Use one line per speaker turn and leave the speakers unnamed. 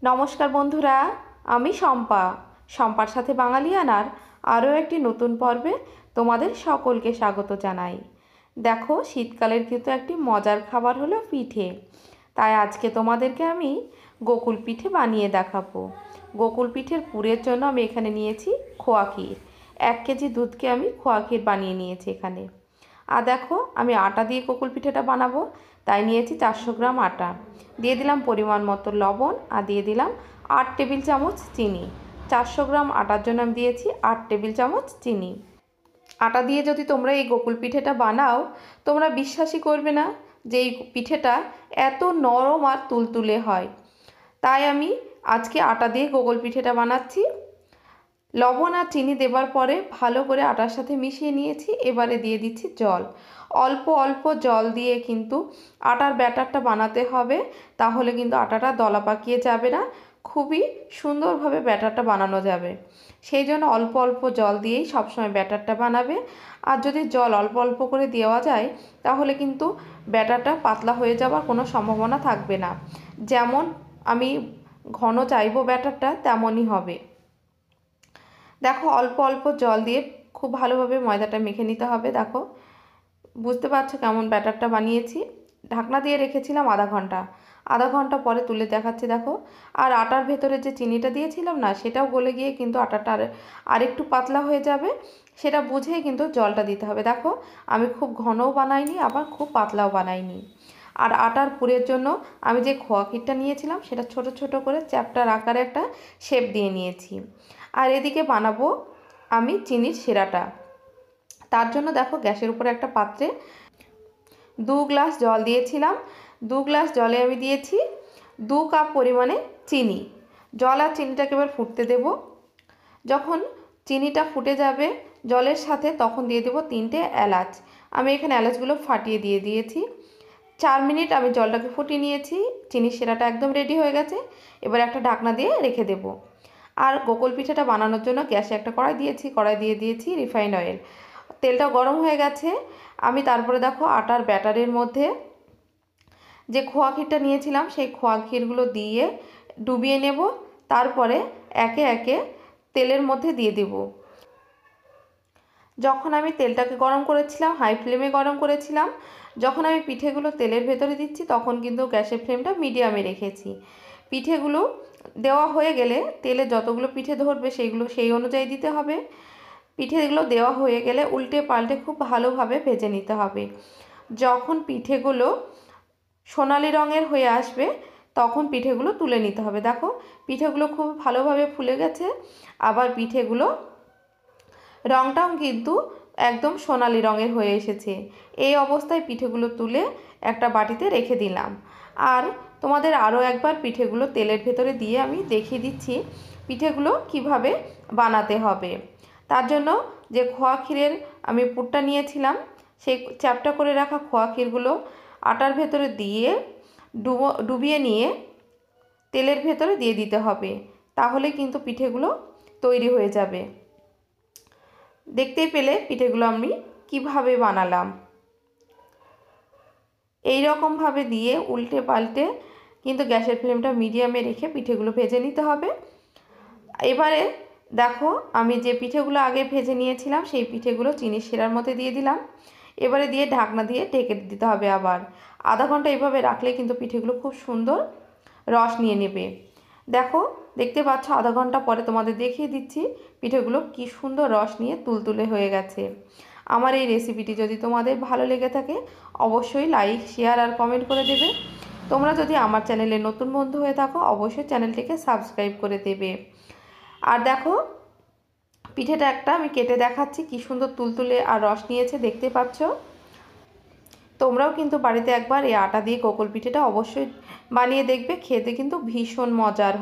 নমস্কার বন্ধুরা, আমি শম্পার সাথে বাঙালিয়ানার আরও একটি নতুন পর্বে তোমাদের সকলকে স্বাগত জানাই। দেখো, শীতকালের কিন্তু একটি মজার খাবার হলো পিঠে। তাই আজকে তোমাদেরকে আমি গোকুল পিঠে বানিয়ে দেখাবো। গোকুল পিঠের পুরের জন্য আমি এখানে নিয়েছি খোয়া ক্ষীর। 1 কেজি দুধকে আমি খোয়া ক্ষীর বানিয়ে নিয়েছি এখানে। আর দেখো, আমি আটা দিয়ে গোকুল পিঠেটা বানাবো, তাই নিয়েছি 400 গ্রাম আটা। দিয়ে দিলাম পরিমাণ মতো লবণ, আর দিয়ে দিলাম 8 টেবিল চামচ চিনি। 400 গ্রাম আটার জন্য আমি দিয়েছি 8 টেবিল চামচ চিনি। আটা দিয়ে যদি তোমরা এই গোকুল পিঠেটা বানাও, তোমরা বিশ্বাসই করবে না যে এই পিঠেটা এত নরম আর তুলতুলে হয়। তাই আমি আজকে আটা দিয়ে গোকুল পিঠেটা বানাচ্ছি। লবণ আর চিনি দেবার পরে ভালো করে আটার সাথে মিশিয়ে নিয়েছি। এবারে দিয়ে দিচ্ছি জল। অল্প অল্প জল দিয়ে কিন্তু আটার ব্যাটারটা বানাতে হবে, তাহলে কিন্তু আটাটা দলা পাকিয়ে যাবে না, খুবই সুন্দরভাবে ব্যাটারটা বানানো যাবে। সেই জন্য অল্প অল্প জল দিয়েই সবসময় ব্যাটারটা বানাবে। আর যদি জল অল্প অল্প করে দেওয়া যায়, তাহলে কিন্তু ব্যাটারটা পাতলা হয়ে যাওয়ার কোনো সম্ভাবনা থাকবে না। যেমন আমি ঘন চাইবো ব্যাটারটা, তেমনই হবে। দেখো, অল্প অল্প জল দিয়ে খুব ভালোভাবে ময়দাটা মেখে নিতে হবে। দেখো, বুঝতে পারছো কেমন ব্যাটারটা বানিয়েছি। ঢাকনা দিয়ে রেখেছিলাম আধা ঘন্টা পরে তুলে দেখাচ্ছি। দেখো, আর আটার ভেতরে যে চিনিটা দিয়েছিলাম না, সেটাও গলে গিয়ে কিন্তু আটাটা আরেকটু পাতলা হয়ে যাবে। সেটা বুঝেই কিন্তু জলটা দিতে হবে। দেখো, আমি খুব ঘনও বানাইনি, আবার খুব পাতলাও বানাইনি। আর আটার পুরের জন্য আমি যে খোয়া ক্ষীরটা নিয়েছিলাম, সেটা ছোট ছোট করে চ্যাপ্টার আকারে একটা শেপ দিয়ে নিয়েছি। আর এদিকে বানাবো আমি চিনির শিরাটা। তার জন্য দেখো, গ্যাসের উপরে একটা পাত্রে 2 গ্লাস জল দিয়েছিলাম। 2 গ্লাস জলে আমি দিয়েছি 2 কাপ পরিমাণে চিনি। জল আর চিনিটাকে এবার ফুটতে দেব। যখন চিনিটা ফুটে যাবে জলের সাথে, তখন দিয়ে দেবো 3টে এলাচ। আমি এখানে এলাচগুলো ফাটিয়ে দিয়ে দিয়েছি। 4 মিনিট আমি জলটাকে ফুটিয়ে নিয়েছি। চিনির শিরাটা একদম রেডি হয়ে গেছে। এবার একটা ঢাকনা দিয়ে রেখে দেব। আর গোকুল পিঠাটা বানানোর জন্য গ্যাসে একটা কড়াই দিয়ে দিয়েছি রিফাইন্ড অয়েল। তেলটা গরম হয়ে গেছে। আমি তারপরে দেখো, আটার ব্যাটারের মধ্যে যে খোয়া ক্ষীরটা নিয়েছিলাম, সেই খোয়া ক্ষীরগুলো দিয়ে ডুবিয়ে নেব। তারপরে একে একে তেলের মধ্যে দিয়ে দেব। যখন আমি তেলটাকে গরম করেছিলাম, হাই ফ্লেমে গরম করেছিলাম, যখন আমি পিঠেগুলো তেলের ভেতরে দিচ্ছি, তখন কিন্তু গ্যাসের ফ্লেমটা মিডিয়ামে রেখেছি। পিঠেগুলো দেওয়া হয়ে গেলে তেলে যতগুলো পিঠে ধরবে সেই অনুযায়ী দিতে হবে। পিঠেগুলো দেওয়া হয়ে গেলে উল্টে পাল্টে খুব ভালোভাবে ভেজে নিতে হবে। যখন পিঠেগুলো সোনালি রঙের হয়ে আসবে, তখন পিঠেগুলো তুলে নিতে হবে। দেখো, পিঠেগুলো খুব ভালোভাবে ফুলে গেছে। আবার পিঠেগুলো রঙটাও কিন্তু একদম সোনালি রঙের হয়ে এসেছে। এই অবস্থায় পিঠেগুলো তুলে একটা বাটিতে রেখে দিলাম। আর তোমাদের আরও একবার পিঠেগুলো তেলের ভেতরে দিয়ে আমি দেখিয়ে দিচ্ছি পিঠেগুলো কিভাবে বানাতে হবে। তার জন্য যে খোয়া ক্ষীরের আমি পুরটা নিয়েছিলাম, সেই চ্যাপ্টা করে রাখা খোয়া ক্ষীরগুলো আটার ভেতরে দিয়ে ডুবিয়ে নিয়ে তেলের ভেতরে দিয়ে দিতে হবে। তাহলে কিন্তু পিঠেগুলো তৈরি হয়ে যাবে। দেখতেই পেলে পিঠেগুলো আমি কিভাবে বানালাম। এই রকমভাবে দিয়ে উল্টে পাল্টে কিন্তু গ্যাসের ফ্লেমটা মিডিয়ামে রেখে পিঠেগুলো ভেজে নিতে হবে। এবারে দেখো, আমি যে পিঠেগুলো আগে ভেজে নিয়েছিলাম, সেই পিঠেগুলো চিনির শিরার মধ্যে দিয়ে দিলাম। এবারে দিয়ে ঢাকনা দিয়ে ঢেকে দিতে হবে আবার আধা ঘন্টা। এভাবে রাখলে কিন্তু পিঠেগুলো খুব সুন্দর রস নিয়ে নেবে। দেখো, দেখতে পাচ্ছ, আধা ঘন্টা পরে তোমাদের দেখিয়ে দিচ্ছি পিঠেগুলো কি সুন্দর রস নিয়ে তুলতুলে হয়ে গেছে। আমার এই রেসিপিটি যদি তোমাদের ভালো লেগে থাকে, অবশ্যই লাইক, শেয়ার আর কমেন্ট করে দেবে। তোমরা যদি আমার চ্যানেলে নতুন বন্ধু হয়ে থাকো, অবশ্যই চ্যানেলটিকে সাবস্ক্রাইব করে দেবে। আর দেখো, পিঠেটা একটা আমি কেটে দেখাচ্ছি, কি সুন্দর তুলতুলে আর রস নিয়েছে, দেখতে পাচ্ছ। তোমরাও কিন্তু বাড়িতে একবার এই আটা দিয়ে গোকুল পিঠেটা অবশ্যই বানিয়ে দেখবে। খেতে কিন্তু ভীষণ মজার হয়।